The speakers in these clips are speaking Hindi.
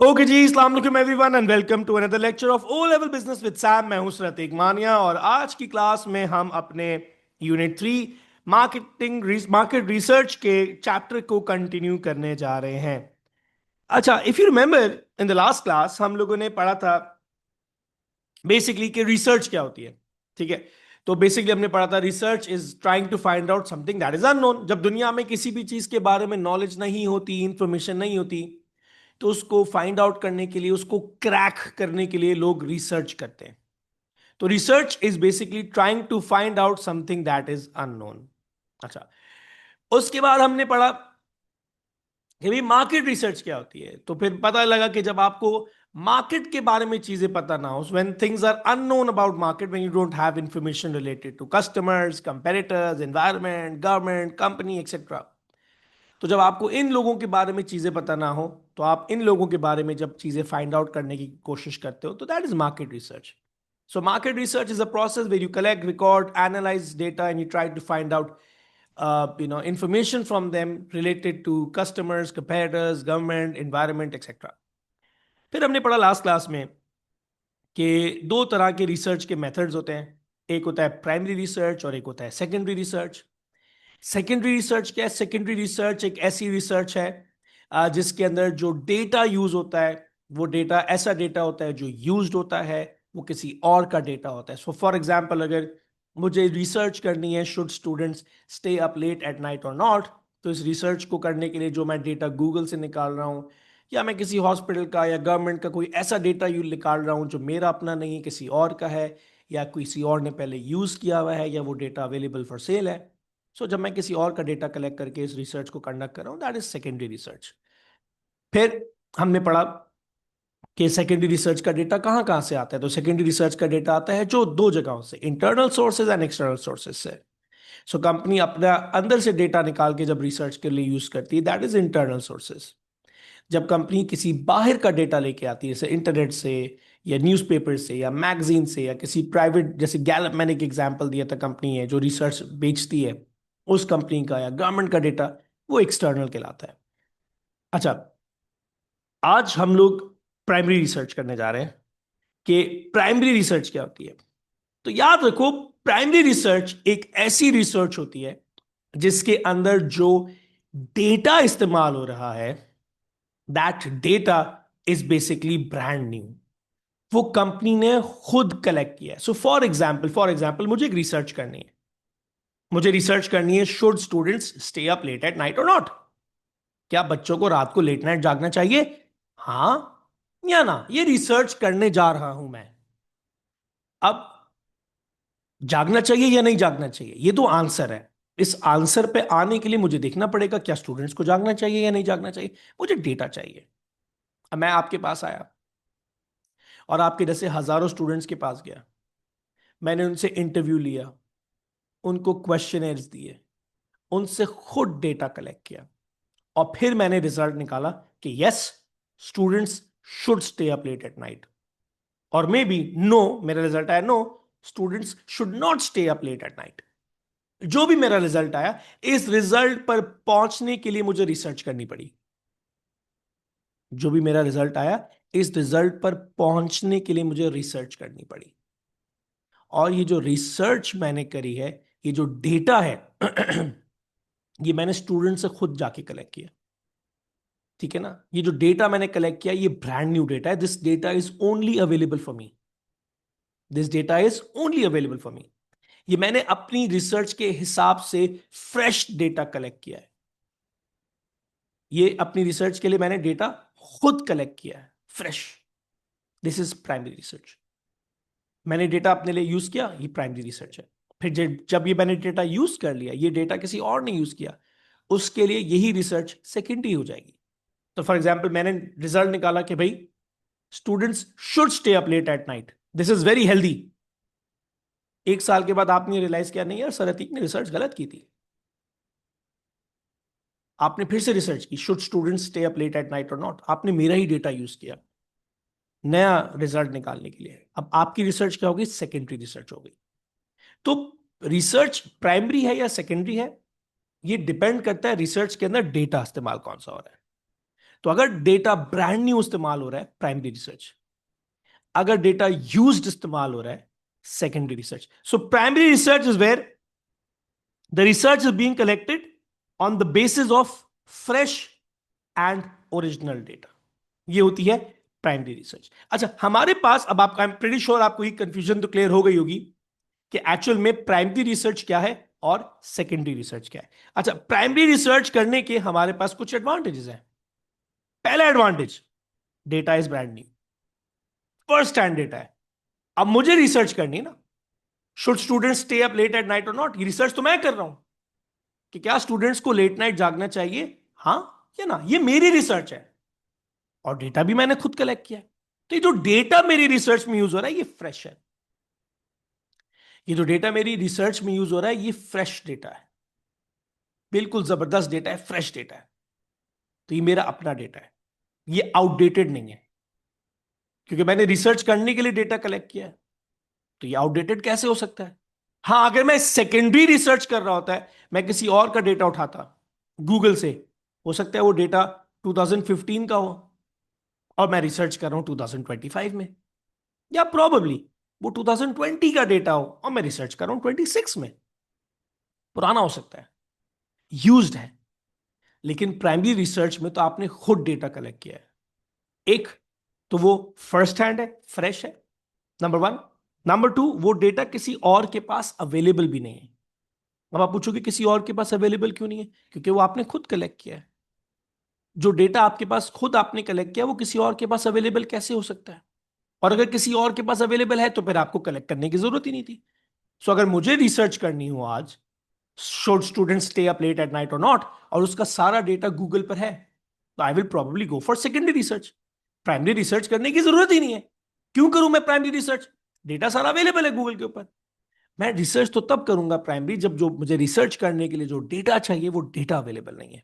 ओके जी, अस्सलाम वालेकुम everyone and welcome to another lecture of O level business with Sam. मैं हूं रतीक मानिया और आज की क्लास में हम अपने यूनिट 3 मार्केट रिसर्च के चैप्टर को कंटिन्यू करने जा रहे हैं। अच्छा, if you remember in the last class हम लोगों ने पढ़ा था बेसिकली कि रिसर्च क्या होती है। ठीक है, तो बेसिकली हमने पढ़ा था research is trying to find out something that is unknown. जब दुनिया में किसी भी चीज के बारे में नॉलेज नहीं होती, इंफॉर्मेशन नहीं होती, तो उसको फाइंड आउट करने के लिए, उसको क्रैक करने के लिए लोग रिसर्च करते हैं। तो research is basically trying to find out something that is unknown. अच्छा, उसके बाद हमने पढ़ा कि भाई मार्केट रिसर्च क्या होती है। तो फिर पता लगा कि जब आपको मार्केट के बारे में चीजें पता ना हो, when things are unknown about market, when you don't have information related to customers, competitors, environment, government, company etcetera, तो जब आपको इन लोगों के बारे में चीजें पता ना हो, तो आप इन लोगों के बारे में जब चीजें फाइंड आउट करने की कोशिश करते हो, तो that is market research. So market research is a process where you collect, record, analyze data, and you try to find out, information from them related to customers, competitors, government, environment, etc. फिर हमने पढ़ा लास्ट क्लास में कि दो तरह के रिसर्च के मेथड्स होते हैं। एक होता है प्राइमरी रिसर्च और एक होता है सेकेंडरी रिसर्च। सेकेंडरी रिसर्च क्या है? सेकेंडरी रिसर्च एक ऐसी रिसर्च है जिसके अंदर जो डेटा यूज होता है, वो डेटा ऐसा डेटा होता है जो यूज्ड होता है, वो किसी और का डेटा होता है। सो फॉर एग्जांपल, अगर मुझे रिसर्च करनी है should students stay up late at night और नॉट, तो इस रिसर्च को करने के लिए जो मैं डेटा गूगल से निकाल रहा हूँ, या मैं किसी हॉस्पिटल का या गवर्नमेंट का कोई ऐसा डेटा यू निकाल रहा हूँ जो मेरा अपना नहीं है, किसी और का है, या किसी और ने पहले यूज किया हुआ है, या वो डेटा अवेलेबल फॉर सेल है। सो जब मैं किसी और का डेटा कलेक्ट करके इस रिसर्च को कंडक्ट कर रहा हूं, दैट इज सेकेंडरी रिसर्च। फिर हमने पढ़ा कि सेकेंडरी रिसर्च का डेटा कहाँ कहाँ से आता है। तो सेकेंडरी रिसर्च का डेटा आता है जो दो जगहों से, internal sources and external sources से। सो कंपनी अपना अंदर से डेटा निकाल के जब रिसर्च के लिए यूज करती है, दैट इज इंटरनल सोर्सेज। जब कंपनी किसी बाहर का डेटा लेके आती है, जैसे इंटरनेट से या न्यूज़पेपर से या मैगजीन से या किसी प्राइवेट, जैसे गैलप मैंने एक एग्जांपल दिया था, कंपनी है जो रिसर्च बेचती है, उस कंपनी का या गवर्नमेंट का डेटा, वो एक्सटर्नल कहलाता है। अच्छा, आज हम लोग प्राइमरी रिसर्च करने जा रहे हैं कि प्राइमरी रिसर्च क्या होती है। तो याद रखो, प्राइमरी रिसर्च एक ऐसी रिसर्च होती है जिसके अंदर जो डेटा इस्तेमाल हो रहा है, that data is basically brand new. वो कंपनी ने खुद कलेक्ट किया है। सो फॉर एग्जाम्पल मुझे एक रिसर्च करनी है। मुझे रिसर्च करनी है should students stay up late at night और नॉट। क्या बच्चों को रात को लेट नाइट जागना चाहिए, हाँ या ना? ये रिसर्च करने जा रहा हूं मैं। अब जागना चाहिए या नहीं जागना चाहिए, ये तो आंसर है। इस आंसर पे आने के लिए मुझे देखना पड़ेगा क्या स्टूडेंट्स को जागना चाहिए या नहीं जागना चाहिए। मुझे डेटा चाहिए। अब मैं आपके पास आया और आपके जैसे हजारों स्टूडेंट्स के पास गया, मैंने उनसे इंटरव्यू लिया, उनको क्वेश्चनर्स दिए, उनसे खुद डेटा कलेक्ट किया, और फिर मैंने रिजल्ट निकाला कि yes, students should stay up late at night, और मे बी नो, मेरा रिजल्ट आया no, students should not stay up late at night. जो भी मेरा रिजल्ट आया, इस रिजल्ट पर पहुंचने के लिए मुझे रिसर्च करनी पड़ी। जो भी मेरा रिजल्ट आया, इस रिजल्ट पर पहुंचने के लिए मुझे रिसर्च करनी पड़ी। और ये जो रिसर्च मैंने करी है, ये जो डेटा है ये मैंने स्टूडेंट से खुद जाके कलेक्ट किया। ठीक है ना? ये जो डेटा मैंने कलेक्ट किया, ये ब्रांड न्यू डेटा है। This data is only available for me. This data is only available for me. ये मैंने अपनी रिसर्च के हिसाब से फ्रेश डेटा कलेक्ट किया है। ये अपनी रिसर्च के लिए मैंने डेटा खुद कलेक्ट किया है, fresh. This is primary research. मैंने डेटा अपने लिए यूज किया, ये प्राइमरी रिसर्च है। फिर जब ये मैंने डेटा यूज कर लिया, ये डेटा किसी और ने यूज किया, उसके लिए यही रिसर्च सेकेंडरी हो जाएगी। तो फॉर एग्जाम्पल, मैंने रिजल्ट निकाला कि भाई students should stay up late at night, this is very healthy. एक साल के बाद आपने रियलाइज किया, नहीं यार सर अतीक ने रिसर्च गलत की थी। आपने फिर से रिसर्च की, should students stay up late at night और नॉट, आपने मेरा ही डेटा यूज किया नया रिजल्ट निकालने के लिए। अब आपकी रिसर्च क्या होगी? सेकेंडरी रिसर्च होगी। तो रिसर्च प्राइमरी है या सेकेंडरी है, ये डिपेंड करता है रिसर्च के अंदर डेटा इस्तेमाल कौन सा हो रहा है। तो अगर डेटा ब्रांड न्यू इस्तेमाल हो रहा है, प्राइमरी रिसर्च। अगर डेटा यूज्ड इस्तेमाल हो रहा है, secondary research. So primary research is where the research is being collected on the basis of fresh and original data. ये होती है प्राइमरी रिसर्च। अच्छा, हमारे पास अब आपका, आई एम प्रीटी श्योर आपको ये कंफ्यूजन तो क्लियर हो गई होगी कि एक्चुअल में प्राइमरी रिसर्च क्या है और सेकेंडरी रिसर्च क्या है। अच्छा, प्राइमरी रिसर्च करने के हमारे पास कुछ एडवांटेजेस हैं। पहला advantage, data is brand new, first hand data है। अब मुझे रिसर्च करनी है ना, should students stay up late at night और नॉट, ये रिसर्च तो मैं कर रहा हूं कि क्या स्टूडेंट्स को लेट नाइट जागना चाहिए, हाँ या ना। ये मेरी रिसर्च है और डेटा भी मैंने खुद कलेक्ट किया है। तो ये जो डेटा मेरी रिसर्च में यूज हो रहा है, ये फ्रेश है। ये जो डेटा मेरी रिसर्च में यूज हो रहा है, ये फ्रेश डेटा है, बिल्कुल जबरदस्त डेटा है, फ्रेश डेटा है। तो ये मेरा अपना डेटा है, ये आउटडेटेड नहीं है, क्योंकि मैंने रिसर्च करने के लिए डेटा कलेक्ट किया है। तो ये आउटडेटेड कैसे हो सकता है? हाँ, अगर मैं सेकेंडरी रिसर्च कर रहा होता है, मैं किसी और का डेटा उठाता गूगल से, हो सकता है वो डेटा 2015 का हो और मैं रिसर्च कर रहा हूं 2025 में, या प्रोबेबली वो 2020 का डेटा हो और मैं रिसर्च कर रहा हूं 26 में। पुराना हो सकता है, यूज्ड है। लेकिन प्राइमरी रिसर्च में तो आपने खुद डेटा कलेक्ट किया है। एक तो वो फर्स्ट हैंड है, फ्रेश है, नंबर वन। नंबर टू, वो डेटा किसी और के पास अवेलेबल भी नहीं है। अब आप पूछोगे किसी और के पास अवेलेबल क्यों नहीं है? क्योंकि वो आपने खुद कलेक्ट किया है। जो डेटा आपके पास खुद आपने कलेक्ट किया, वो किसी और के पास अवेलेबल कैसे हो सकता है? और अगर किसी और के पास अवेलेबल है तो फिर आपको कलेक्ट करने की जरूरत ही नहीं थी। सो अगर मुझे रिसर्च करनी हो आज, should student stay up late at night और नॉट, और उसका सारा डेटा गूगल पर है, तो I will probably go for secondary research. Primary research करने की जरूरत ही नहीं है। क्यों करूं मैं प्राइमरी रिसर्च? डेटा सारा अवेलेबल है गूगल के ऊपर। मैं रिसर्च तो तब करूंगा प्राइमरी, जब जो मुझे रिसर्च करने के लिए जो डेटा चाहिए वो डेटा अवेलेबल नहीं है,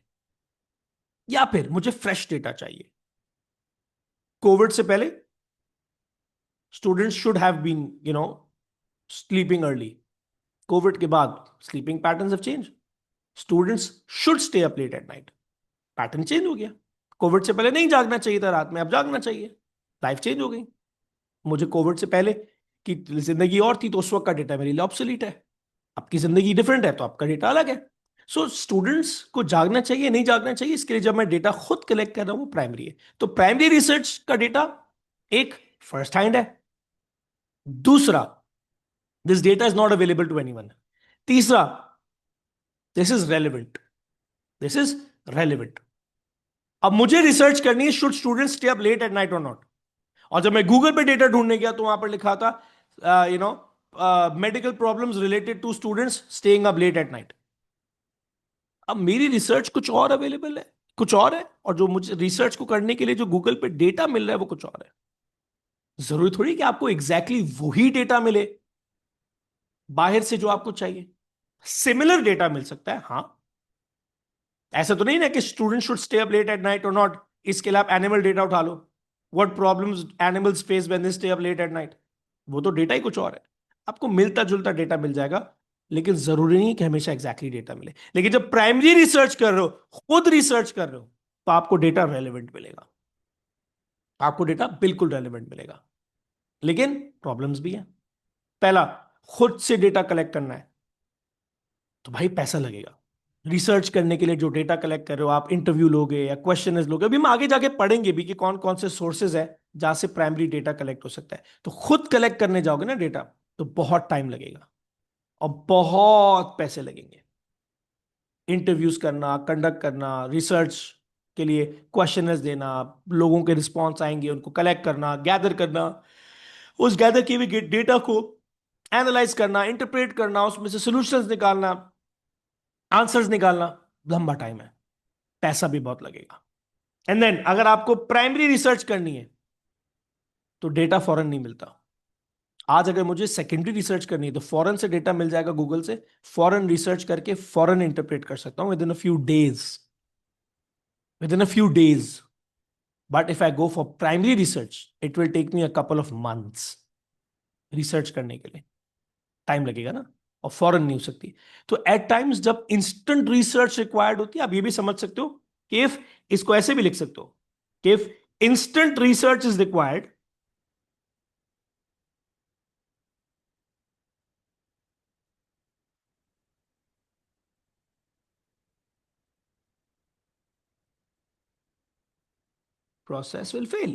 या फिर मुझे फ्रेश डेटा चाहिए। कोविड से पहले students should have been sleeping early. Covid के बाद sleeping patterns have change, students should stay up late at night. Pattern change हो गया। कोविड से पहले नहीं जागना चाहिए था रात में, अब जागना चाहिए। लाइफ चेंज हो गई। मुझे कोविड से पहले की जिंदगी और थी, तो उस वक्त का डेटा मेरे लिए ऑब्सोलीट है। आपकी जिंदगी डिफरेंट है, तो आपका डेटा अलग है। सो स्टूडेंट्स को जागना चाहिए, नहीं जागना चाहिए, इसके लिए जब मैं डेटा खुद कलेक्ट कर रहा हूं, वो प्राइमरी है। तो प्राइमरी रिसर्च का डेटा एक फर्स्ट हैंड है। दूसरा, this data is not available to anyone. तीसरा, this is relevant. This is relevant. अब मुझे रिसर्च करनी है, should student stay up late at night और नॉट। और जब मैं गूगल पे डेटा ढूंढने गया तो वहां पर लिखा था medical problems related to students staying up late at night. अब मेरी रिसर्च कुछ और अवेलेबल है, कुछ और है, और जो मुझे रिसर्च को करने के लिए जो गूगल पे डेटा मिल रहा है वो कुछ और है। जरूरी थोड़ी कि आपको एग्जैक्टली वही डेटा मिले बाहर से जो आपको चाहिए। सिमिलर डेटा मिल सकता है, हाँ। ऐसा तो नहीं ना कि student should stay up late at night और नॉट, इसके लिए आप एनिमल डेटा उठा लो, what problems animals face when they stay up late at night. वो तो डेटा ही कुछ और है। आपको मिलता जुलता डेटा मिल जाएगा, लेकिन जरूरी नहीं कि हमेशा एग्जैक्टली डेटा मिले। लेकिन जब प्राइमरी रिसर्च कर रहे हो, खुद रिसर्च कर रहे हो, तो आपको डेटा रेलेवेंट मिलेगा। आपको डेटा बिल्कुल रेलेवेंट मिलेगा। लेकिन प्रॉब्लम्स भी हैं। पहला, खुद से डेटा कलेक्ट करना है तो भाई पैसा लगेगा। रिसर्च करने के लिए जो डेटा कलेक्ट कर रहे हो, आप इंटरव्यू लोगे या क्वेश्चन लोगे, अभी हम आगे जाके पढ़ेंगे भी कि कौन कौन से सोर्सेज है जहां से प्राइमरी डेटा कलेक्ट हो सकता है। तो खुद कलेक्ट करने जाओगे ना डेटा, तो बहुत टाइम लगेगा और बहुत पैसे लगेंगे। इंटरव्यूज करना, कंडक्ट करना, रिसर्च के लिए क्वेश्चनर्स देना, लोगों के रिस्पॉन्स आएंगे उनको कलेक्ट करना, गैदर करना, उस गैदर किए हुए डेटा को एनालाइज करना, इंटरप्रेट करना, उसमें से सॉल्यूशंस निकालना, आंसर्स निकालना, लंबा टाइम है, पैसा भी बहुत लगेगा। एंड देन अगर आपको प्राइमरी रिसर्च करनी है तो डेटा फॉरन नहीं मिलता। आज अगर मुझे सेकेंडरी रिसर्च करनी है तो फॉरन से डेटा मिल जाएगा गूगल से, फॉरन रिसर्च करके फॉरन इंटरप्रेट कर सकता हूं within a few days, within a few days. But if I go for primary research, it will take me a couple of months. Research करने के लिए टाइम लगेगा ना, और फॉरन नहीं हो सकती। तो एट टाइम्स जब इंस्टेंट रिसर्च रिक्वायर्ड होती है, आप ये भी समझ सकते हो कि इफ, इसको ऐसे भी लिख सकते हो If instant research is required, process will fail.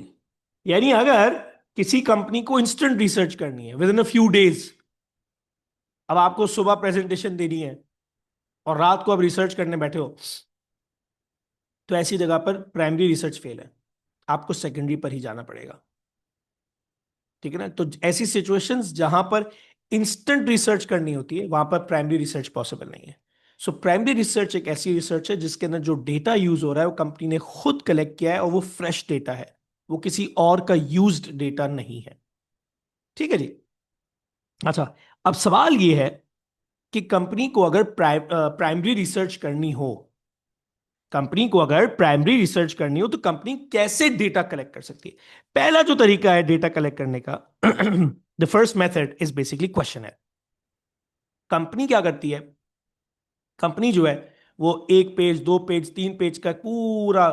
यानी अगर किसी कंपनी को इंस्टेंट रिसर्च करनी है with in a few days, अब आपको सुबह प्रेजेंटेशन देनी है और रात को आप रिसर्च करने बैठे हो, तो ऐसी जगह पर प्राइमरी रिसर्च फेल है, आपको सेकेंडरी पर ही जाना पड़ेगा। ठीक है ना? तो ऐसी सिचुएशंस जहां पर इंस्टेंट रिसर्च करनी होती है वहां पर प्राइमरी रिसर्च पॉसिबल नहीं है। सो प्राइमरी रिसर्च एक ऐसी रिसर्च है जिसके अंदर जो डेटा यूज हो रहा है वो कंपनी ने खुद कलेक्ट किया है और वो फ्रेश डेटा है, वो किसी और का यूज्ड डेटा नहीं है। ठीक है जी। अच्छा, अब सवाल ये है कि कंपनी को अगर प्राइमरी रिसर्च करनी हो, कंपनी को अगर प्राइमरी रिसर्च करनी हो तो कंपनी कैसे डेटा कलेक्ट कर सकती है? पहला जो तरीका है डेटा कलेक्ट करने का, the first method is basically question है। कंपनी क्या करती है? कंपनी जो है वो 1 पेज 2 पेज 3 पेज का पूरा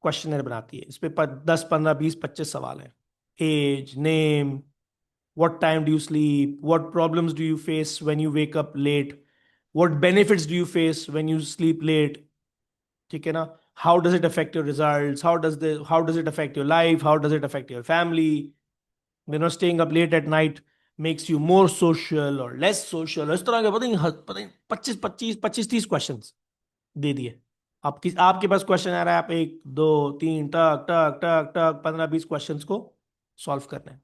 क्वेश्चनर बनाती है। इस पे 10 15 20 25 सवाल हैं। Age, name, what time do you sleep, what problems do you face when you wake up late, what benefits do you face when you sleep late, ठीक है ना? How does it affect your results, how does it affect your life, how does it affect your family, staying up late at night makes you more social or less social, इस तरह के पता नहीं 25 25 25 30 क्वेश्चंस दे दिए। आपके पास क्वेश्चन आ रहा है, आप 1 2 3 टक टक टक टक 15 20 क्वेश्चंस को सॉल्व करना है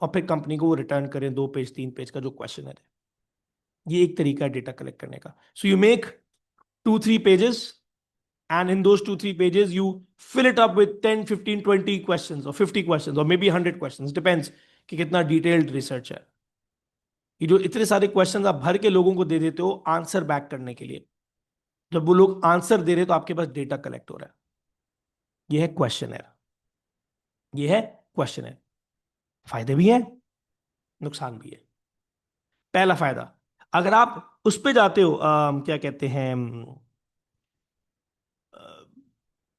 और फिर कंपनी को वो रिटर्न करें 2 पेज 3 पेज का जो क्वेश्चन है। ये एक तरीका है डेटा कलेक्ट करने का। So you make 2 3 pages and in those 2 3 pages you fill it up with 10 15 20 questions or 50 questions or maybe 100 questions, depends कि कितना डिटेल्ड रिसर्च है। ये जो इतने सारे क्वेश्चंस आप भर के लोगों को दे देते हो आंसर बैक करने के लिए, जब वो लोग आंसर दे रहे तो आपके पास डेटा कलेक्ट हो रहा है। ये है क्वेश्चनर, ये है क्वेश्चनर। फायदे भी हैं, नुकसान भी है। पहला फायदा, अगर आप उस पे जाते हो क्या कहते हैं,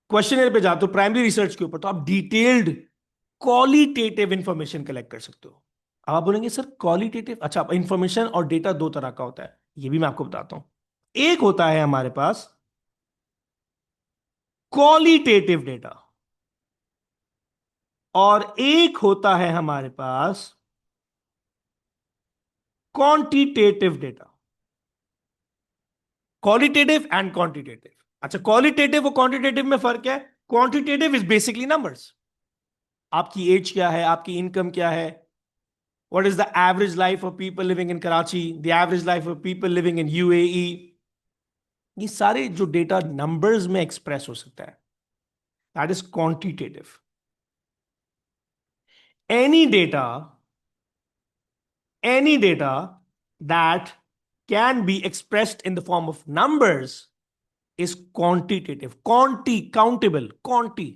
क्वेश्चनर पे जाते हो प्राइमरी रिसर्च के ऊपर, तो आप डिटेल्ड क्वालिटेटिव इंफॉर्मेशन कलेक्ट कर सकते हो। अब आप बोलेंगे सर क्वालिटेटिव, अच्छा इंफॉर्मेशन और डेटा दो तरह का होता है, ये भी मैं आपको बताता हूं। एक होता है हमारे पास क्वालिटेटिव डेटा और एक होता है हमारे पास quantitative data. Qualitative and quantitative. अच्छा, क्वालिटेटिव और क्वांटिटेटिव में फर्क है। Quantitative is basically numbers. आपकी एज क्या है, आपकी इनकम क्या है, what is the average life of people living in Karachi, the average life of people living in UAE, ये सारे जो डेटा नंबर्स में एक्सप्रेस हो सकता है, that is quantitative. Any data any data that can be expressed in the form of numbers is quantitative. Quanti countable, quanti.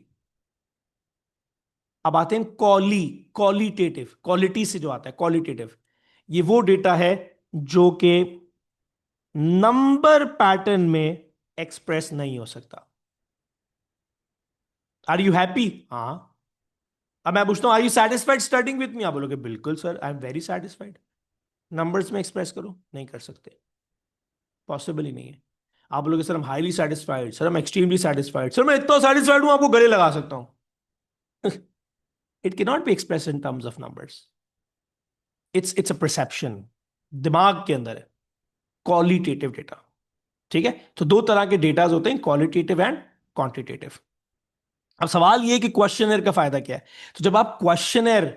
अब आते हैं क्वालिटेटिव, क्वालिटी से जो आता है क्वालिटेटिव, ये वो डेटा है जो कि नंबर पैटर्न में एक्सप्रेस नहीं हो सकता। Are you happy? हाँ। अब मैं पूछता हूं are you satisfied starting with me? आप बोलोगे बिल्कुल sir, I am very satisfied. Numbers में एक्सप्रेस करो, नहीं कर सकते, पॉसिबल ही नहीं है। आप बोलोगे सर हम हाईली सेटिस्फाइड, सर हम एक्सट्रीमली सेटिस्फाइड, सर मैं इतना सेटिस्फाइड हूं आपको गले लगा सकता हूं। It can not be express in terms of numbers. It's a perception, दिमाग के अंदर है क्वालिटेटिव डेटा। ठीक है, तो दो तरह के डेटाज होते हैं, क्वालिटेटिव एंड क्वांटिटेटिव। अब सवाल ये कि क्वेश्चनर का फायदा क्या है? तो जब आप क्वेश्चनर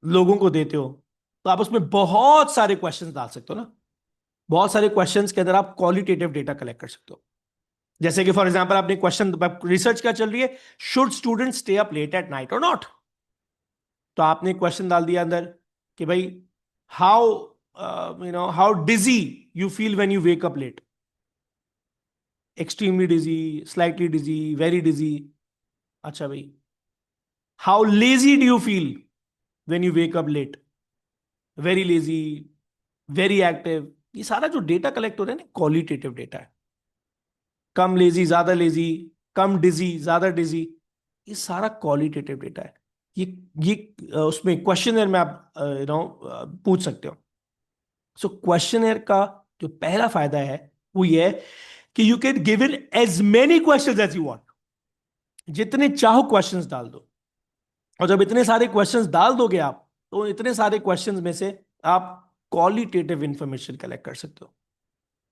लोगों को देते हो तो आप उसमें बहुत सारे क्वेश्चंस डाल सकते हो ना। बहुत सारे क्वेश्चंस के अंदर आप क्वालिटेटिव डेटा कलेक्ट कर सकते हो। जैसे कि फॉर एग्जांपल आपने क्वेश्चन, रिसर्च क्या चल रही है, should student stay up late at night और नॉट? तो आपने क्वेश्चन डाल दिया अंदर कि भाई how how dizzy you feel when you wake up late. Extremely dizzy, slightly dizzy, very dizzy. अच्छा भाई, how lazy do you feel when you wake up late? Very lazy, very active. ये सारा जो डेटा कलेक्ट हो रहा है ना, क्वालिटेटिव डेटा है। कम लेजी, ज्यादा लेजी, कम डिजी, ज्यादा डिजी। ये सारा क्वालिटेटिव डेटा है। ये उसमें क्वेश्चनर में आप पूछ सकते हो। सो क्वेश्चनर का जो पहला फायदा है वो ये है कि you can give in as many questions as you want. जितने चाहो क्वेश्चंस डाल दो, और जब इतने सारे क्वेश्चंस डाल दोगे आप, तो इतने सारे क्वेश्चंस में से आप क्वालिटेटिव इंफॉर्मेशन कलेक्ट कर सकते हो।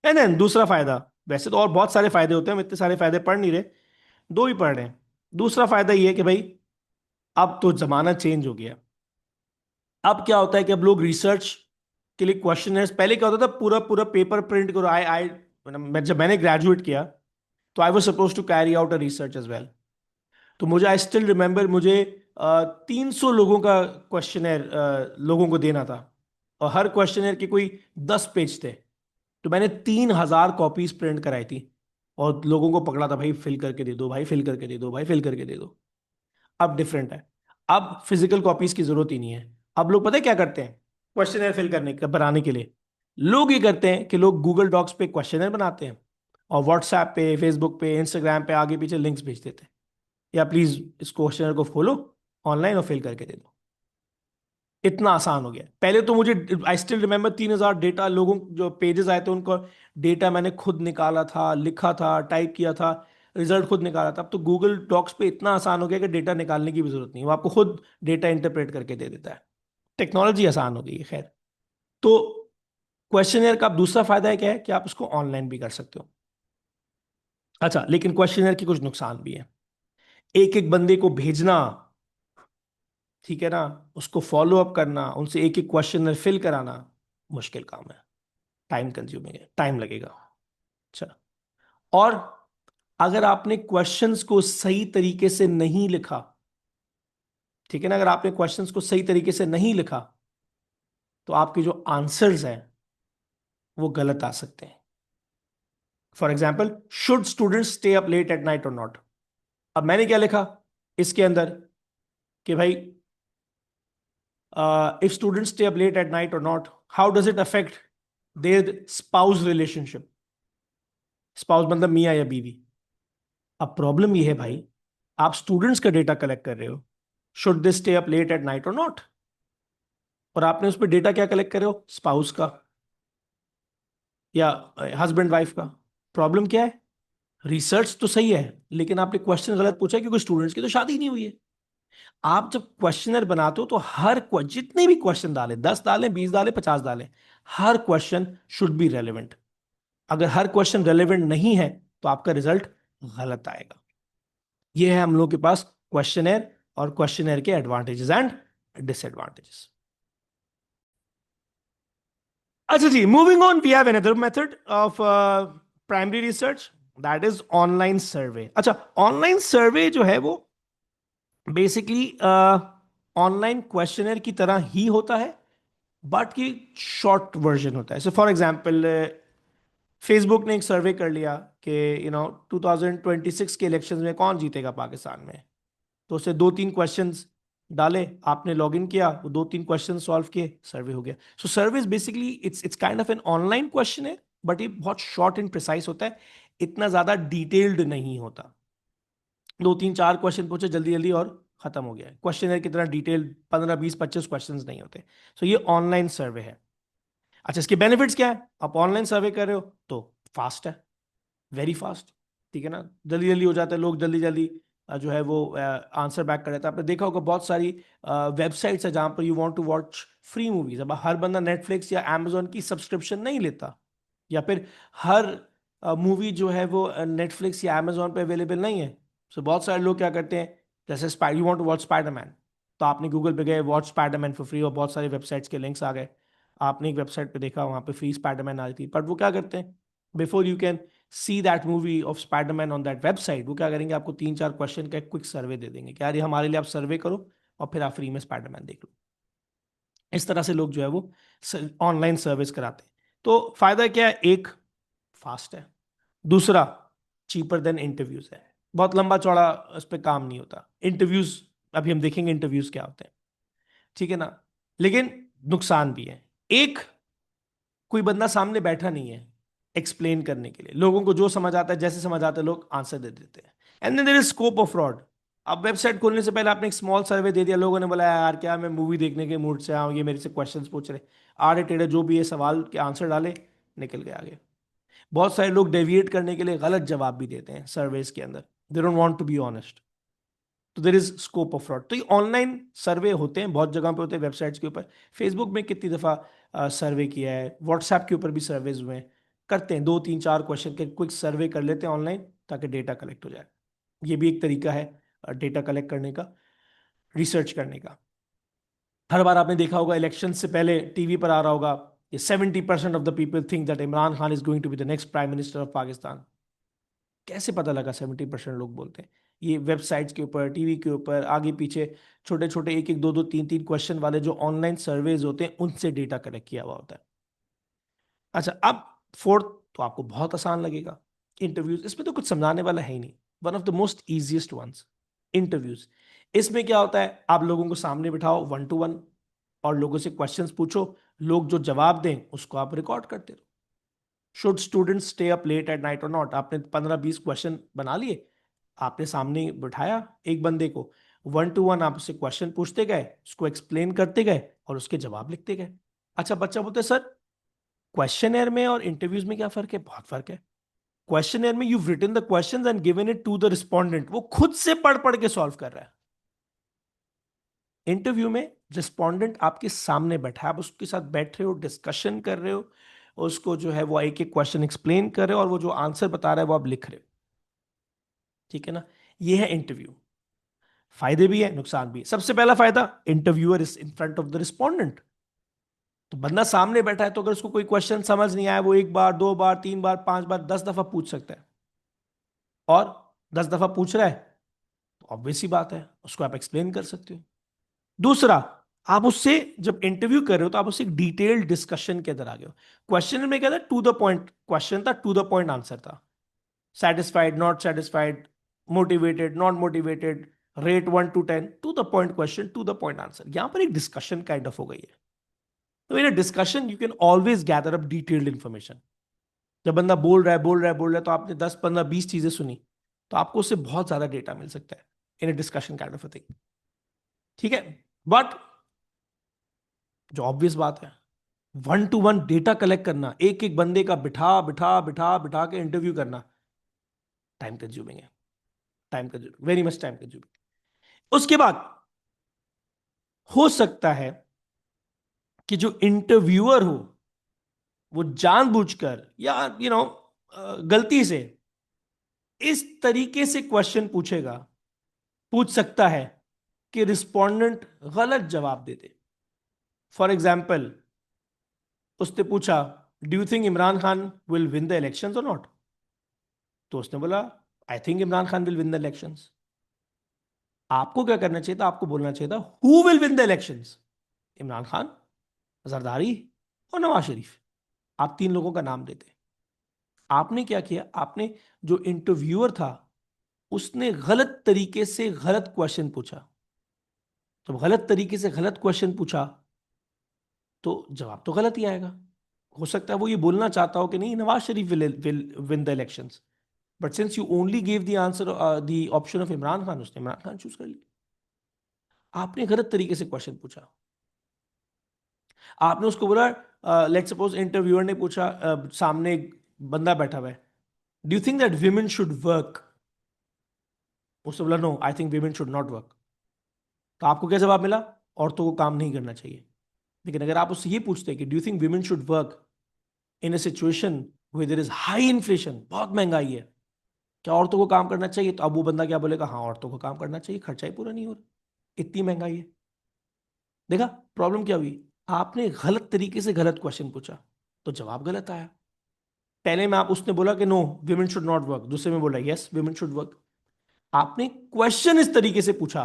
एंड देन दूसरा फायदा, वैसे तो और बहुत सारे फायदे होते हैं, हम इतने सारे फायदे पढ़ नहीं रहे, दो ही पढ़ रहे हैं। दूसरा फायदा ये है कि भाई अब तो जमाना चेंज हो गया। अब क्या होता है कि अब लोग रिसर्च के लिए क्वेश्चन, पहले क्या होता था पूरा पूरा पेपर प्रिंट करो। आई आई जब मैंने ग्रेजुएट किया तो I was suppose to carry out a research as well. तो मुझे आई स्टिल रिमेंबर, मुझे 300 लोगों का क्वेश्चनर लोगों को देना था, और हर क्वेश्चनर के कोई 10 पेज थे। तो मैंने 3,000 कॉपीज प्रिंट कराई थी, और लोगों को पकड़ा था, भाई फिल करके दे दो, भाई फिल करके दे दो, भाई फिल करके दे दो। अब डिफरेंट है। अब फिजिकल कॉपीज की जरूरत ही नहीं है। अब लोग पता है क्या करते हैं क्वेश्चनर फिल करने का बनाने के लिए? लोग ये करते हैं कि लोग गूगल डॉक्स पे क्वेश्चनर बनाते हैं, और व्हाट्सएप पे, फेसबुक पे, इंस्टाग्राम पे आगे पीछे लिंक्स भेज देते हैं, या प्लीज इस क्वेश्चनर को फॉलो ऑनलाइन और फिल करके दे दो। इतना आसान हो गया। पहले तो मुझे, आई स्टिल रिमेंबर, 3,000 डेटा लोगों जो पेजेस आए थे उनको डेटा मैंने खुद निकाला था, लिखा था, टाइप किया था, रिजल्ट खुद निकाला था। अब तो गूगल डॉक्स पे इतना आसान हो गया कि डेटा निकालने की भी जरूरत नहीं, वो आपको खुद डेटा इंटरप्रेट करके दे देता है। टेक्नोलॉजी आसान हो गई है। खैर, तो क्वेश्चनर का दूसरा फायदा है क्या है कि आप उसको ऑनलाइन भी कर सकते हो। अच्छा, लेकिन क्वेश्चनर के कुछ नुकसान भी है। एक एक बंदे को भेजना, ठीक है ना, उसको फॉलो अप करना, उनसे एक एक क्वेश्चनर फिल कराना, मुश्किल काम है, टाइम कंज्यूमिंग है, टाइम लगेगा। अच्छा, और अगर आपने क्वेश्चंस को सही तरीके से नहीं लिखा, ठीक है ना, अगर आपने क्वेश्चंस को सही तरीके से नहीं लिखा, तो आपके जो आंसर्स हैं वो गलत आ सकते हैं। For example, should students stay up late at night और नॉट? अब मैंने क्या लिखा इसके अंदर कि भाई, if students stay up late at night और not, how does it affect their spouse relationship? Spouse मतलब मियाँ या बीवी। अब प्रॉब्लम ये है भाई, आप स्टूडेंट्स का डेटा कलेक्ट कर रहे हो, should they stay up late at night और नॉट, और आपने उस पर डेटा क्या कलेक्ट कर रहे हो, स्पाउस का या हस्बैंड वाइफ का। प्रॉब्लम क्या है? रिसर्च तो सही है, लेकिन आपने क्वेश्चन गलत पूछा, क्योंकि स्टूडेंट्स की तो शादी नहीं हुई है। आप जब क्वेश्चनर बनाते हो तो जितने भी क्वेश्चन डालें, 10 डालें, 20 डालें, 50 डालें, हर क्वेश्चन शुड बी रेलिवेंट। अगर हर क्वेश्चन रेलिवेंट नहीं है तो आपका रिजल्ट गलत आएगा। यह है हम लोग के पास क्वेश्चनर और क्वेश्चनर के एडवांटेजेस एंड डिसएडवांटेजेस। अच्छा जी, moving on, we have another method of primary research, that is online survey. अच्छा, ऑनलाइन सर्वे जो है वो बेसिकली ऑनलाइन क्वेश्चनर की तरह ही होता है, बट की शॉर्ट वर्जन होता है। सो फॉर एग्जांपल, फेसबुक ने एक सर्वे कर लिया कि 2026 के इलेक्शंस में कौन जीतेगा पाकिस्तान में। तो उससे दो तीन क्वेश्चंस डाले, आपने लॉगिन किया, वो दो तीन क्वेश्चन सॉल्व किए, सर्वे हो गया। So survey is basically it's kind of an online question है, बट ये बहुत शॉर्ट एंड प्रिसाइज होता है, इतना ज्यादा डिटेल्ड नहीं होता। दो तीन चार क्वेश्चन पूछे जल्दी जल्दी और खत्म हो गया है। क्वेश्चन की तरह डिटेल 15 20 25 क्वेश्चन नहीं होते। सो ये ऑनलाइन सर्वे है। अच्छा, इसके बेनिफिट्स क्या है? आप ऑनलाइन सर्वे कर रहे हो तो फास्ट है, वेरी फास्ट, ठीक है ना, जल्दी जल्दी हो जाता है, लोग जल्दी जल्दी जो है वो आंसर बैक कर देता है। आपने देखा होगा बहुत सारी वेबसाइट्स है जहां पर you want to watch free movies. अब हर बंदा नेटफ्लिक्स या amazon की सब्सक्रिप्शन नहीं लेता, या फिर हर मूवी जो है वो नेटफ्लिक्स या amazon पे अवेलेबल नहीं है। सो बहुत सारे लोग क्या करते हैं, जैसे you want to watch Spiderman, तो आपने गूगल पे गए, वॉच स्पाइडरमैन फॉर फ्री, और बहुत सारी वेबसाइट्स के लिंक्स आ गए। आपने एक वेबसाइट पे देखा, वहां पे फ्री स्पाइडरमैन आ रही थी, बट वो क्या करते हैं, before you can see that movie of Spiderman on that website, वो क्या करेंगे, आपको तीन चार क्वेश्चन का एक क्विक सर्वे दे देंगे कि यार ये हमारे लिए आप सर्वे करो, और फिर आप फ्री में स्पाइडरमैन देख लो। इस तरह से लोग जो है वो ऑनलाइन सर्विस कराते हैं। तो फायदा क्या है? एक, फास्ट है। दूसरा, चीपर देन इंटरव्यूज है। बहुत लंबा चौड़ा उस पर काम नहीं होता। इंटरव्यूज अभी हम देखेंगे इंटरव्यूज क्या होते हैं, ठीक है ना। लेकिन नुकसान भी है। एक, कोई बंदा सामने बैठा नहीं है एक्सप्लेन करने के लिए, लोगों को जो समझ आता है, जैसे समझ आता है लोग आंसर दे देते हैं, and then there is scope of fraud. अब वेबसाइट खोलने से पहले आपने एक स्मॉल सर्वे दे दिया, लोगों ने बोला यार क्या मैं मूवी देखने के मूड से आऊँ, ये मेरे से क्वेश्चंस पूछ रहे, आड़े टेढ़े जो भी ये सवाल के आंसर डाले, निकल गए आगे। बहुत सारे लोग डेविएट करने के लिए गलत जवाब भी देते हैं सर्वेस के अंदर, they don't want to be honest, तो there is scope of fraud. तो ये ऑनलाइन सर्वे होते हैं, बहुत जगह पे होते हैं, वेबसाइट्स के ऊपर। फेसबुक में कितनी दफ़ा सर्वे किया है, व्हाट्सएप के ऊपर भी सर्वेज हुए हैं, करते हैं 2 3 4 क्वेश्चन के क्विक सर्वे कर लेते हैं ऑनलाइन, ताकि डेटा कलेक्ट हो जाए। ये भी एक तरीका है डेटा कलेक्ट करने का, रिसर्च करने का। हर बार आपने देखा होगा इलेक्शन से पहले टीवी पर आ रहा होगा, ये 70% of the people think that Imran Khan is going to be the next prime minister of Pakistan. कैसे पता लगा 70% लोग बोलते हैं? ये वेबसाइट्स के ऊपर, टीवी के ऊपर, आगे पीछे छोटे छोटे 1 1 2 2 3 3 क्वेश्चन वाले जो ऑनलाइन सर्वेज होते हैं, उनसे डेटा कलेक्ट किया हुआ होता है। अच्छा, अब फोर्थ तो आपको बहुत आसान लगेगा, इंटरव्यूज। इसमें तो कुछ समझाने वाला है ही नहीं, one of the most easiest ones, interviews. इसमें क्या होता है, आप लोगों को सामने बिठाओ 1 to 1 और लोगों से क्वेश्चंस पूछो, लोग जो जवाब दें उसको आप रिकॉर्ड करते रहो। Should students stay up late at night और नॉट, आपने 15 20 क्वेश्चन बना लिए, आपने सामने बिठाया एक बंदे को, 1 to 1 आप उससे क्वेश्चन पूछते गए, उसको एक्सप्लेन करते गए और उसके जवाब लिखते गए। अच्छा, बच्चा बोलते सर क्वेश्चन में और इंटरव्यूज में क्या फर्क है? बहुत फर्क है। क्वेश्चन में you written the questions and given it to the respondent, वो खुद से पढ़ पढ़ के सॉल्व कर रहा है। इंटरव्यू में रिस्पोंडेंट आपके सामने बैठा है, आप उसके साथ बैठ रहे हो, डिस्कशन कर रहे हो, उसको जो है वो एक एक क्वेश्चन एक्सप्लेन कर रहे हो और वो जो आंसर बता रहा है वो आप लिख रहे हो। ठीक है ना? ये है इंटरव्यू। फायदे भी है, नुकसान भी है। सबसे पहला फायदा, interviewer is in front of the respondent, तो बंदा सामने बैठा है, तो अगर उसको कोई क्वेश्चन समझ नहीं आया, वो 1 बार 2 बार 3 बार 5 बार 10 दफा पूछ सकता है, और 10 दफा पूछ रहा है तो ऑब्वियस सी बात है उसको आप एक्सप्लेन कर सकते हो। दूसरा, आप उससे जब इंटरव्यू कर रहे हो तो आप उससे एक डिटेल्ड डिस्कशन के अंदर आ गए हो। क्वेश्चन में क्या था, टू द पॉइंट क्वेश्चन था, टू द पॉइंट आंसर था, satisfied not satisfied, motivated not motivated, rate 1 to 10, to the point question, to the point answer. यहां पर एक डिस्कशन काइंड ऑफ हो गई है। तो in discussion you can always gather up detailed information. जब बंदा बोल रहा है बोल रहा है बोल रहा है, तो आपने 10 15 20 चीजें सुनी, तो आपको उससे बहुत ज्यादा डेटा मिल सकता है in a discussion kind of a thing. ठीक है, बट जो ऑब्वियस बात है, 1 to 1 डेटा कलेक्ट करना, एक एक बंदे का बिठा बिठा बिठा बिठा के इंटरव्यू करना, टाइम कंज्यूमिंग है, time consuming, very much time consuming. उसके बाद हो सकता है कि जो इंटरव्यूअर हो वो जानबूझकर या गलती से इस तरीके से क्वेश्चन पूछेगा, पूछ सकता है कि रिस्पोंडेंट गलत जवाब दे दे। फॉर एग्जाम्पल, उसने पूछा, do you think Imran Khan will win the elections और नॉट? तो उसने बोला, I think Imran Khan will win the elections. आपको क्या करना चाहिए था? आपको बोलना चाहिए था, who will win the elections? Imran Khan, Zardari और नवाज शरीफ। आप 3 लोगों का नाम देते। आपने क्या किया, आपने जो इंटरव्यूअर था उसने गलत तरीके से गलत क्वेश्चन पूछा। जब गलत तरीके से गलत क्वेश्चन पूछा तो जवाब तो गलत ही आएगा। हो सकता है वो ये बोलना चाहता हो कि नहीं, Nawaz Sharif will win the elections, but since you only give the answer the option of Imran Khan, उसने इमरान खान चूज कर लिया। आपने गलत तरीके से क्वेश्चन पूछा। आपने उसको बोला, लेट्स सपोज इंटरव्यूअर ने पूछा, सामने एक बंदा बैठा हुआ है, do you think that women should work? उसने बोला, no I think women should not work. तो आपको क्या जवाब मिला? औरतों को काम नहीं करना चाहिए। लेकिन अगर आप उससे ये पूछते कि do you think women should work in a situation where there is high inflation, बहुत महंगाई है, क्या औरतों को काम करना चाहिए? तो अब वो बंदा क्या बोलेगा, हाँ औरतों को काम करना चाहिए, खर्चा ही पूरा नहीं हो रहा, इतनी महंगाई है। देखा प्रॉब्लम क्या हुई? आपने गलत तरीके से गलत क्वेश्चन पूछा तो जवाब गलत आया। पहले में आप उसने बोला कि no women should not work, दूसरे में बोला यस विमेन शुड वर्क। आपने क्वेश्चन इस तरीके से पूछा,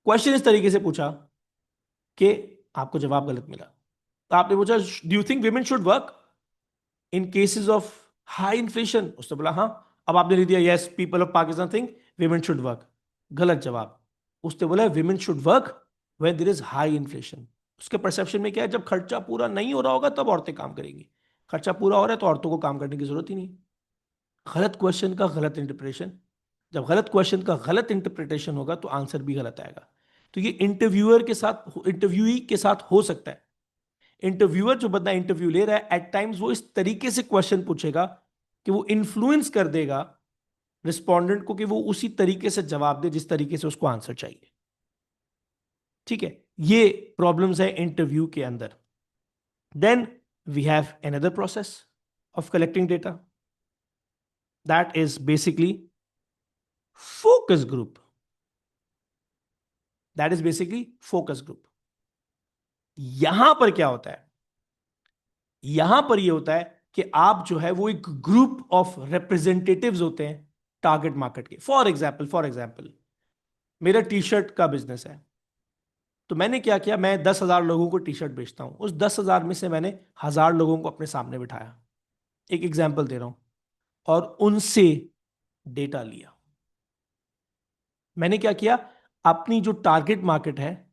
क्वेश्चन इस तरीके से पूछा कि आपको जवाब गलत मिला। तो आपने पूछा, do you think women should work in cases of high inflation? उसने बोला हाँ। अब आपने लिख दिया, yes people of Pakistan think women should work, गलत जवाब। उसने बोला women should work when there is high inflation. उसके परसेप्शन में क्या है, जब खर्चा पूरा नहीं हो रहा होगा तब औरतें काम करेंगी, खर्चा पूरा हो रहा है तो औरतों को काम करने की जरूरत ही नहीं। गलत क्वेश्चन का गलत इंटरप्रिटेशन। जब गलत क्वेश्चन का गलत इंटरप्रिटेशन होगा तो आंसर भी गलत आएगा। तो ये इंटरव्यूअर के साथ, इंटरव्यूई के साथ हो सकता है। इंटरव्यूअर जो बंदा इंटरव्यू ले रहा है, एट टाइम्स वो इस तरीके से क्वेश्चन पूछेगा कि वो इन्फ्लुएंस कर देगा रिस्पोंडेंट को कि वो उसी तरीके से जवाब दे जिस तरीके से उसको आंसर चाहिए। ठीक है, ये प्रॉब्लम्स है इंटरव्यू के अंदर। Then we have another process of collecting data, that is basically focus group. That is basically focus group. यहां पर क्या होता है, यहां पर यह होता है कि आप जो है वो एक ग्रुप ऑफ रिप्रेजेंटेटिव्स होते हैं टारगेट मार्केट के। फॉर एग्जाम्पल मेरा टी शर्ट का बिजनेस है, तो मैंने क्या किया, मैं 10,000 लोगों को टी शर्ट बेचता हूं, उस 10,000 में से मैंने 1,000 लोगों को अपने सामने बिठाया, एक एग्जाम्पल दे रहा हूं, और उनसे डेटा लिया। मैंने क्या किया, अपनी जो टारगेट मार्केट है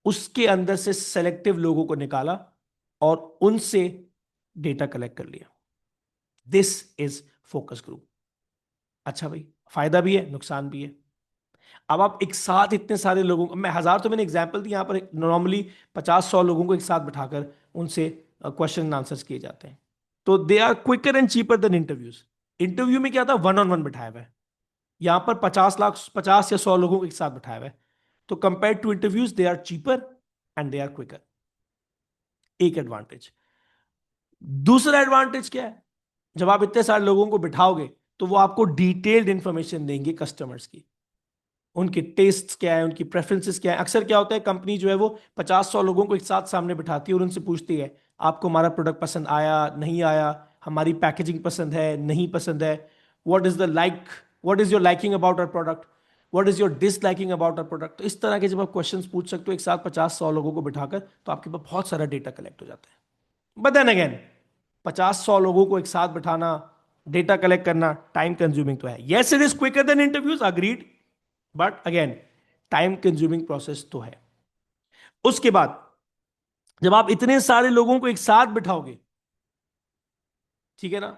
उसके अंदर से सेलेक्टिव लोगों को निकाला और उनसे डेटा कलेक्ट कर लिया। This is focus group. अच्छा भाई, फायदा भी है, नुकसान भी है। अब आप एक साथ इतने सारे लोगों को, मैं 1,000 तो मैंने एग्जाम्पल दी, यहां पर नॉर्मली 50-100 लोगों को एक साथ बिठाकर उनसे क्वेश्चन एंड आंसर्स किए जाते हैं। तो they are quicker and cheaper than interviews. Interview में क्या था, वन ऑन वन बिठाया हुआ है, यहां पर 50 या 100 लोगों को एक साथ बिठाया हुआ है। तो compare to interviews they are cheaper and they are quicker. एक एडवांटेज। दूसरा एडवांटेज क्या है, जब आप इतने सारे लोगों को बिठाओगे तो वो आपको डिटेल्ड इंफॉर्मेशन देंगे कस्टमर्स की, उनके टेस्ट क्या है, उनकी प्रेफरेंसेस क्या है। अक्सर क्या होता है, कंपनी जो है वो 50-100 लोगों को एक साथ सामने बिठाती है और उनसे पूछती है आपको हमारा प्रोडक्ट पसंद आया नहीं आया, हमारी पैकेजिंग पसंद है नहीं पसंद है, what is the like, what is your liking about our product, what is your disliking about our product. तो इस तरह के जब आप क्वेश्चंस पूछ सकते हो एक साथ 50-100 लोगों को बिठाकर, तो आपके पास बहुत सारा डेटा कलेक्ट हो जाता है। बट देन अगेन, 50-100 लोगों को एक साथ बिठाना, डेटा कलेक्ट करना टाइम कंज्यूमिंग तो है। Yes it is quicker than interviews, agreed, but again time consuming process तो है। उसके बाद जब आप इतने सारे लोगों को एक साथ बिठाओगे, ठीक है ना,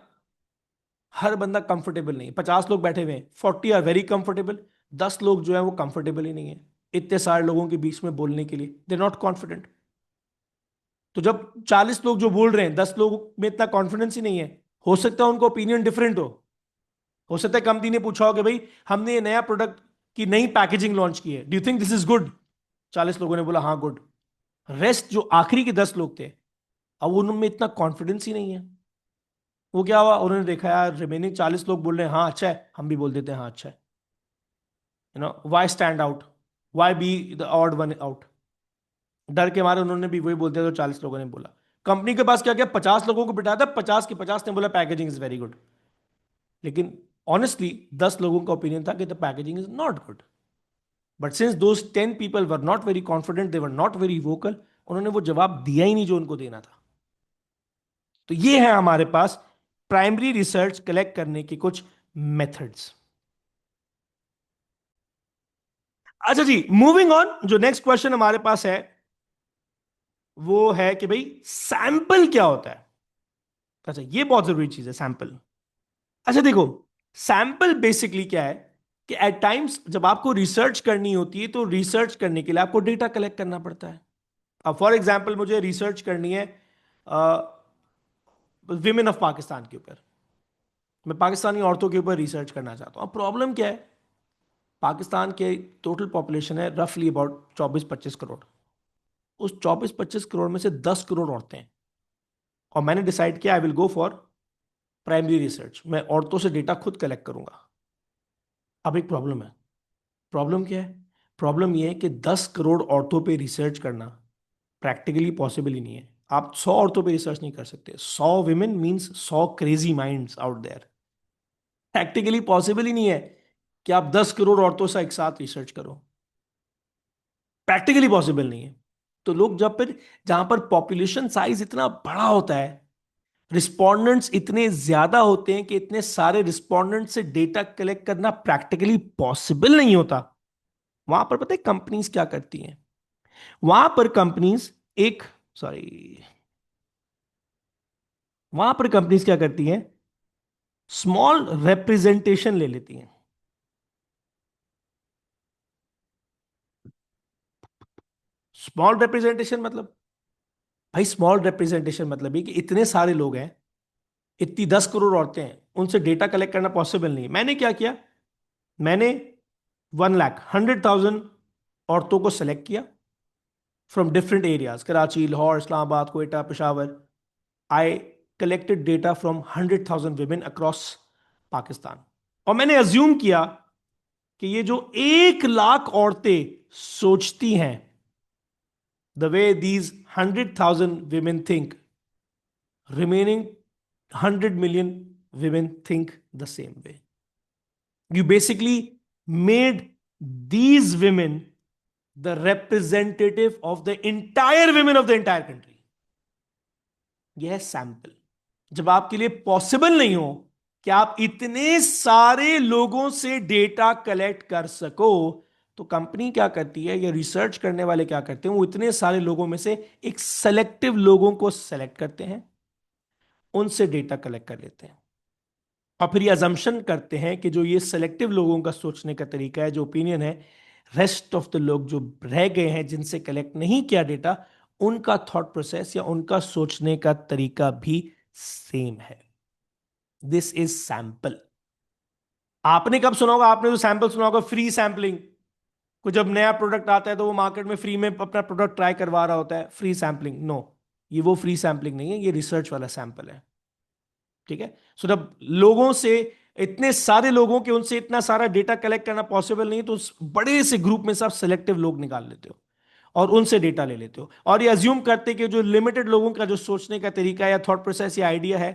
हर बंदा कंफर्टेबल नहीं है। 50 लोग बैठे हुए हैं, 40 आर वेरी कंफर्टेबल, 10 लोग जो है वो कंफर्टेबल ही नहीं है इतने सारे लोगों के बीच में बोलने के लिए, दे नॉट कॉन्फिडेंट। तो जब 40 लोग जो बोल रहे हैं, 10 लोग में इतना कॉन्फिडेंस ही नहीं है, हो सकता है उनको ओपिनियन डिफरेंट हो सकता है कंपनी ने पूछा हो कि भाई हमने ये नया प्रोडक्ट की नई पैकेजिंग लॉन्च की है, do you think this is good. 40 लोगों ने बोला हाँ गुड। रेस्ट जो आखिरी के 10 लोग थे, अब उनमें इतना कॉन्फिडेंस ही नहीं है। वो क्या हुआ, उन्होंने देखा यार रिमेनिंग 40 लोग बोल रहे हैं हाँ अच्छा है, हम भी बोल देते हैं हाँ अच्छा है। Why stand out, why be the odd one out. डर के मारे उन्होंने भी वही बोल दिया जो 40 लोगों ने बोला। कंपनी के पास क्या किया, 50 लोगों को बिठाया था, 50 के 50 ने बोला पैकेजिंग इज वेरी गुड, लेकिन ऑनेस्टली 10 लोगों का ओपिनियन था कि the packaging is not good. But since those 10 people were not very confident, they were not very vocal, उन्होंने वो जवाब दिया ही नहीं जो उनको देना था। तो ये है हमारे पास प्राइमरी रिसर्च कलेक्ट करने की कुछ मेथड्स। अच्छा जी, मूविंग ऑन, जो नेक्स्ट क्वेश्चन हमारे पास है वो है कि भाई सैंपल क्या होता है। अच्छा, ये बहुत जरूरी चीज है सैंपल। अच्छा देखो, सैंपल बेसिकली क्या है कि एट टाइम्स जब आपको रिसर्च करनी होती है तो रिसर्च करने के लिए आपको डेटा कलेक्ट करना पड़ता है। अब फॉर एग्जांपल मुझे रिसर्च करनी है विमेन ऑफ पाकिस्तान के ऊपर, मैं पाकिस्तानी औरतों के ऊपर रिसर्च करना चाहता हूँ। अब प्रॉब्लम क्या है, पाकिस्तान के टोटल पॉपुलेशन है रफली अबाउट 24-25 करोड़। उस 24-25 करोड़ में से 10 करोड़ औरतें हैं, और मैंने डिसाइड किया I will go for primary research, मैं औरतों से डेटा खुद कलेक्ट करूंगा। अब एक प्रॉब्लम है, प्रॉब्लम क्या है, प्रॉब्लम यह है कि 10 करोड़ औरतों पे रिसर्च करना प्रैक्टिकली पॉसिबल ही नहीं है। आप 100 औरतों पे रिसर्च नहीं कर सकते, 100 women means 100 crazy minds out there. Practically possible ही नहीं है कि आप 10 करोड़ औरतों से एक साथ रिसर्च करो, प्रैक्टिकली पॉसिबल नहीं है। तो लोग जब फिर, जहां पर पॉपुलेशन साइज इतना बड़ा होता है, रिस्पोंडेंट्स इतने ज्यादा होते हैं कि इतने सारे रिस्पोंडेंट से डेटा कलेक्ट करना प्रैक्टिकली पॉसिबल नहीं होता, वहां पर पता है कंपनीज क्या करती हैं, वहां पर कंपनीज एक सॉरी वहां पर कंपनीज क्या करती हैं, स्मॉल रिप्रेजेंटेशन ले लेती हैं। स्मॉल रिप्रेजेंटेशन मतलब, भाई स्मॉल रिप्रेजेंटेशन मतलब ये कि इतने सारे लोग हैं, इतनी 10 करोड़ औरतें हैं, उनसे डेटा कलेक्ट करना पॉसिबल नहीं है। मैंने क्या किया, मैंने 1 लाख 100,000 औरतों को सेलेक्ट किया from different areas, Karachi, Lahore, Islamabad, Quetta, Peshawar. I collected data from 100,000 women across Pakistan. और मैंने अज्यूम किया कि ये जो 1 लाख औरतें सोचती हैं, the way these 100,000 women think, remaining 100 million women think the same way. You basically made these women the representative of the entire women of the entire country. यह है सैंपल। जब आपके लिए पॉसिबल नहीं हो कि आप इतने सारे लोगों से डेटा कलेक्ट कर सको, तो कंपनी क्या करती है या रिसर्च करने वाले क्या करते हैं, वो इतने सारे लोगों में से एक सेलेक्टिव लोगों को सेलेक्ट करते हैं, उनसे डेटा कलेक्ट कर लेते हैं, और फिर ये अजम्पशन करते हैं कि जो ये सेलेक्टिव लोगों का सोचने का तरीका है, जो ओपिनियन है, रेस्ट ऑफ द लोग जो रह गए हैं जिनसे कलेक्ट नहीं किया डेटा, उनका थॉट प्रोसेस या उनका सोचने का तरीका भी सेम है। This is sample. आपने कब सुना होगा, आपने तो सैंपल सुना होगा, फ्री सैंपलिंग। कोई जब नया प्रोडक्ट आता है तो वो मार्केट में फ्री में अपना प्रोडक्ट ट्राई करवा रहा होता है, फ्री सैंपलिंग। नो, ये वो फ्री सैंपलिंग नहीं है, ये रिसर्च वाला सैंपल है। ठीक है। सो जब लोगों से, इतने सारे लोगों के, उनसे इतना सारा डेटा कलेक्ट करना पॉसिबल नहीं, तो उस बड़े से ग्रुप में से आप सेलेक्टिव लोग निकाल लेते हो और उनसे डेटा ले लेते हो, और ये अज्यूम करते कि जो लिमिटेड लोगों का जो सोचने का तरीका या थॉट प्रोसेस या आइडिया है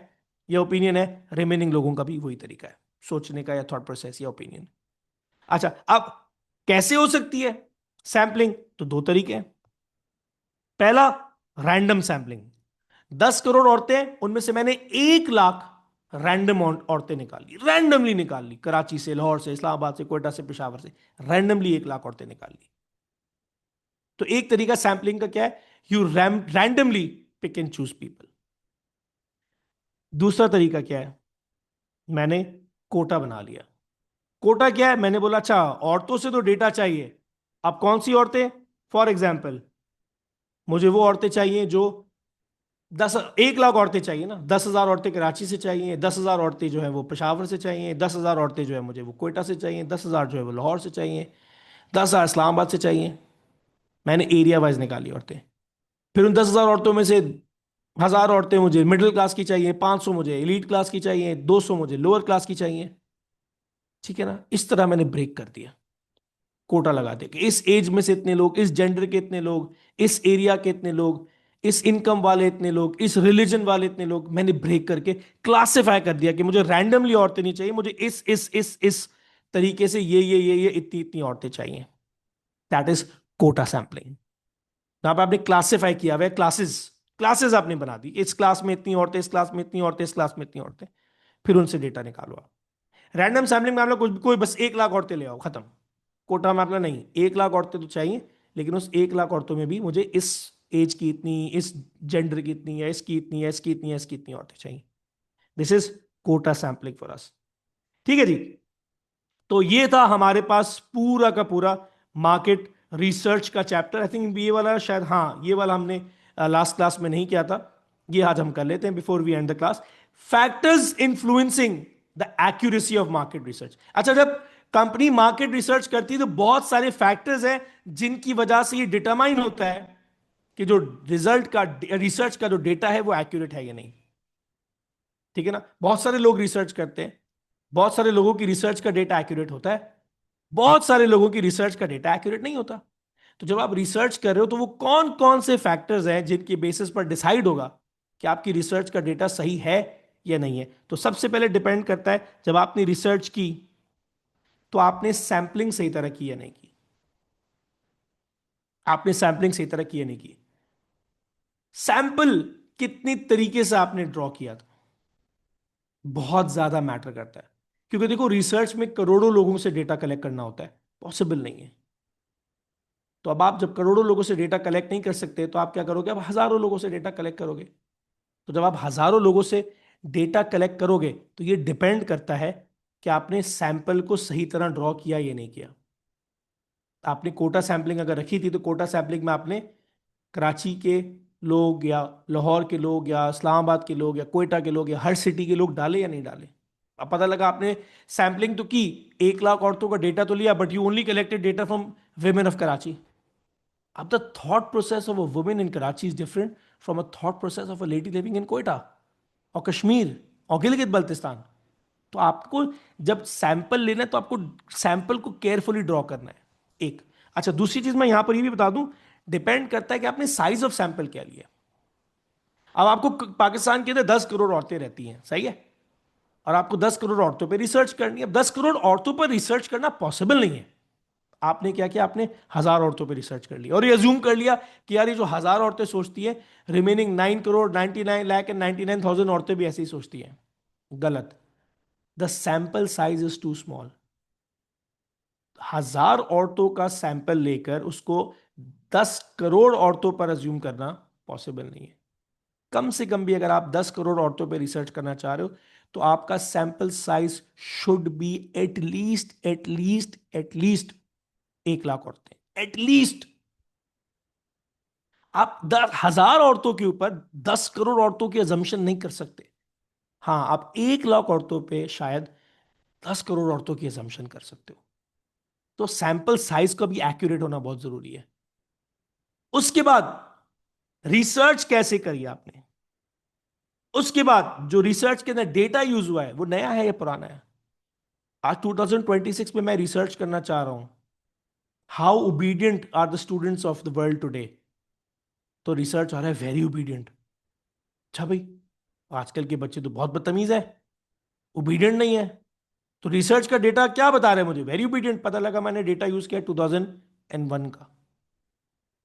या ओपिनियन है, रिमेनिंग लोगों का भी वही तरीका है सोचने का या थॉट प्रोसेस या ओपिनियन। अच्छा, अब कैसे हो सकती है सैंपलिंग? तो दो तरीके हैं। पहला, रैंडम सैंपलिंग। 10 करोड़ औरतें, उनमें से मैंने 1 लाख रैंडम औरतें निकाली, रैंडमली निकाल ली, कराची से, लाहौर से, इस्लामाबाद से, कोयटा से, पेशावर से, रैंडमली 1 लाख औरतें निकाल ली। तो एक तरीका सैंपलिंग का क्या है, you randomly pick and choose people. दूसरा तरीका क्या है, मैंने कोटा बना लिया। कोटा क्या है, मैंने बोला अच्छा औरतों से तो डेटा चाहिए, अब कौन सी औरतें? फॉर एग्जाम्पल, मुझे वो औरतें चाहिए जो 1 लाख औरतें चाहिए ना, 10,000 औरतें कराची से चाहिए, 10,000 औरतें जो है वो पेशावर से चाहिए, 10,000 औरतें जो है मुझे वो कोयटा से चाहिए, 10,000 जो है वो लाहौर से चाहिए, 10,000 इस्लामाबाद से चाहिए। मैंने एरिया वाइज निकाली औरतें। फिर उन 10,000 औरतों में से 1,000 औरतें मुझे मिडिल क्लास की चाहिए, 500 मुझे एलीट क्लास की चाहिए, 200 मुझे लोअर क्लास की चाहिए। ठीक है ना, इस तरह मैंने ब्रेक कर दिया, कोटा लगा दे कि इस एज में से इतने लोग, इस जेंडर के इतने लोग, इस एरिया के इतने लोग, इस इनकम वाले इतने लोग, इस रिलीजन वाले इतने लोग। मैंने ब्रेक करके क्लासिफाई कर दिया कि मुझे रैंडमली औरतें नहीं चाहिए, मुझे इस तरीके से ये इतनी इतनी औरतें चाहिए। That is quota sampling. यहां पर आपने क्लासिफाई किया हुआ है, क्लासेस, क्लासेस आपने बना दी, इस क्लास में इतनी औरतें, इस क्लास में इतनी औरतें, इस क्लास में इतनी औरतें, फिर उनसे डेटा निकालो आप। रैंडम सैम्पलिंग में आप लोग कोई कोई बस 1 लाख औरतें ले आओ, खत्म। कोटा में आपका नहीं, 1 लाख औरतें तो चाहिए, लेकिन उस 1 लाख औरतों में भी मुझे इस एज की इतनी, इस जेंडर की इतनी, या इसकी इतनी, या इसकी इतनी, या इसकी इतनी औरतें चाहिए। This is quota sampling for us. ठीक है जी। तो ये था हमारे पास पूरा का पूरा मार्केट रिसर्च का चैप्टर। आई थिंक ये वाला शायद, हाँ ये वाला हमने लास्ट क्लास में नहीं किया था, ये आज हम कर लेते हैं before we end the class. Factors influencing the accuracy of market research. अच्छा, जब कंपनी मार्केट रिसर्च करती है तो बहुत सारे फैक्टर्स हैं जिनकी वजह से ये डिटरमाइन होता है कि जो रिजल्ट का, रिसर्च का जो डेटा है वो एक्यूरेट है या नहीं। ठीक है ना, बहुत सारे लोग रिसर्च करते हैं, बहुत सारे लोगों की रिसर्च का डेटा एक्यूरेट होता है, बहुत सारे लोगों की रिसर्च का डेटा एक्यूरेट नहीं होता। तो जब आप रिसर्च कर रहे हो तो वो कौन कौन से फैक्टर्स हैं जिनके बेसिस पर डिसाइड होगा कि आपकी रिसर्च का डेटा सही है या नहीं है? तो सबसे पहले डिपेंड करता है, जब आपने रिसर्च की तो आपने सैंपलिंग सही तरह की या नहीं की। आपने सैंपलिंग सही तरह की या नहीं की, सैंपल कितनी तरीके से आपने ड्रॉ किया था, बहुत ज्यादा मैटर करता है। क्योंकि देखो, रिसर्च में करोड़ों लोगों से डेटा कलेक्ट करना होता है, पॉसिबल नहीं है। तो अब आप जब करोड़ों लोगों से डेटा कलेक्ट नहीं कर सकते तो आप क्या करोगे, अब हजारों लोगों से डेटा कलेक्ट करोगे। तो जब आप हजारों लोगों से डेटा कलेक्ट करोगे तो ये डिपेंड करता है कि आपने सैंपल को सही तरह ड्रॉ किया या नहीं किया। आपने कोटा सैंपलिंग अगर रखी थी तो कोटा सैंपलिंग में आपने कराची के लोग या लाहौर के लोग या इस्लामाबाद के लोग या कोयटा के लोग या हर सिटी के लोग डाले या नहीं डाले? अब पता लगा आपने सैंपलिंग तो की, 1 लाख औरतों का डेटा तो लिया, but you only collected data from women of Karachi. अब the thought process of a women in Karachi is different from a thought process of a lady living in Quetta और कश्मीर और गिलगित बल्तिस्तान. तो आपको जब सैंपल लेना है तो आपको सैंपल को केयरफुली ड्रॉ करना है. एक, अच्छा दूसरी चीज मैं यहां पर ये भी बता दूं, डिपेंड करता है कि आपने साइज ऑफ सैंपल क्या लिया. अब आपको पाकिस्तान के अंदर 10 करोड़ औरतें रहती हैं, सही है, और आपको 10 करोड़ औरतों पर रिसर्च करनी है. अब 10 करोड़ औरतों पर रिसर्च करना पॉसिबल नहीं है. आपने क्या किया, आपने 1,000 औरतों पर रिसर्च कर लिया और ये अज्यूम कर लिया कि यार ये जो 1,000 औरतें सोचती है, रिमेनिंग 9 करोड़ 99 लाख एंड 99,000 औरतें भी ऐसे ही सोचती हैं. गलत. The sample size is too small. 1,000 औरतों का सैंपल लेकर उसको 10 करोड़ औरतों पर अज्यूम करना पॉसिबल नहीं है. कम से कम भी अगर आप 10 करोड़ औरतों पर रिसर्च करना चाह रहे हो तो आपका sample size should be at least 1 lakh औरतें, एटलीस्ट. आप 10,000 औरतों के ऊपर 10 करोड़ औरतों की अजम्पशन नहीं कर सकते. हाँ, आप 1 लाख औरतों पे शायद 10 करोड़ औरतों की अजम्पशन कर सकते हो. तो सैंपल साइज का भी एक्यूरेट होना बहुत जरूरी है. उसके बाद रिसर्च कैसे करी आपने, उसके बाद जो रिसर्च के अंदर डेटा यूज हुआ है वो नया है या पुराना है. आज 2026 में मैं रिसर्च करना चाह रहा हूं, how obedient are the students of the world today. तो रिसर्च आ रहा है वेरी ओबीडियंट. अच्छा भाई, आजकल के बच्चे तो बहुत बदतमीज है, ओबीडियंट नहीं है. तो रिसर्च का डेटा क्या बता रहे हैं मुझे, वेरी ओबीडियंट. पता लगा मैंने डेटा यूज किया 2001 का,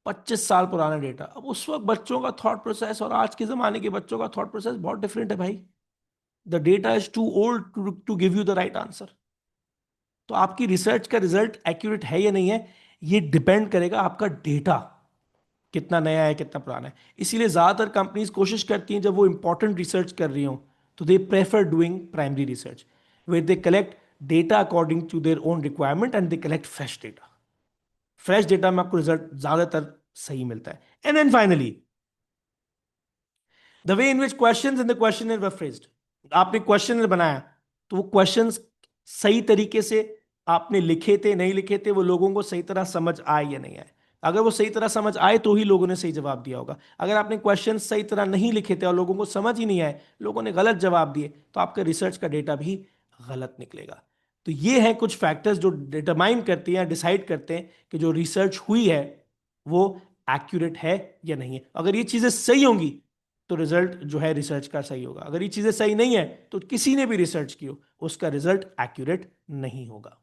25 साल पुराना डेटा. अब उस वक्त बच्चों का थॉट प्रोसेस और आज के जमाने के बच्चों का थॉट प्रोसेस बहुत डिफरेंट है भाई. The data is too old to give you the right answer. तो आपकी रिसर्च का रिजल्ट एक्यूरेट है या नहीं है, ये डिपेंड करेगा आपका डेटा कितना नया है कितना पुराना है. इसीलिए ज्यादातर कंपनीज कोशिश करती हैं जब वो इंपॉर्टेंट रिसर्च कर रही हो तो they prefer doing primary research where they collect data according to their own requirement and they collect fresh data. Fresh data में आपको रिजल्ट ज्यादातर सही मिलता है. And then finally the way in which questions in the questionnaire were phrased. आपने क्वेश्चनर बनाया तो वो क्वेश्चंस सही तरीके से आपने लिखे थे नहीं लिखे थे, वो लोगों को सही तरह समझ आए या नहीं आए. अगर वो सही तरह समझ आए तो ही लोगों ने सही जवाब दिया होगा. अगर आपने क्वेश्चन सही तरह नहीं लिखे थे और लोगों को समझ ही नहीं आए, लोगों ने गलत जवाब दिए, तो आपका रिसर्च का डेटा भी गलत निकलेगा. तो ये हैं कुछ फैक्टर्स जो डिटरमाइन करते हैं, डिसाइड करते हैं कि जो रिसर्च हुई है वो एक्यूरेट है या नहीं है. अगर ये चीजें सही होंगी तो रिजल्ट जो है रिसर्च का सही होगा. अगर ये चीजें सही नहीं है तो किसी ने भी रिसर्च की हो उसका रिजल्ट एक्यूरेट नहीं होगा.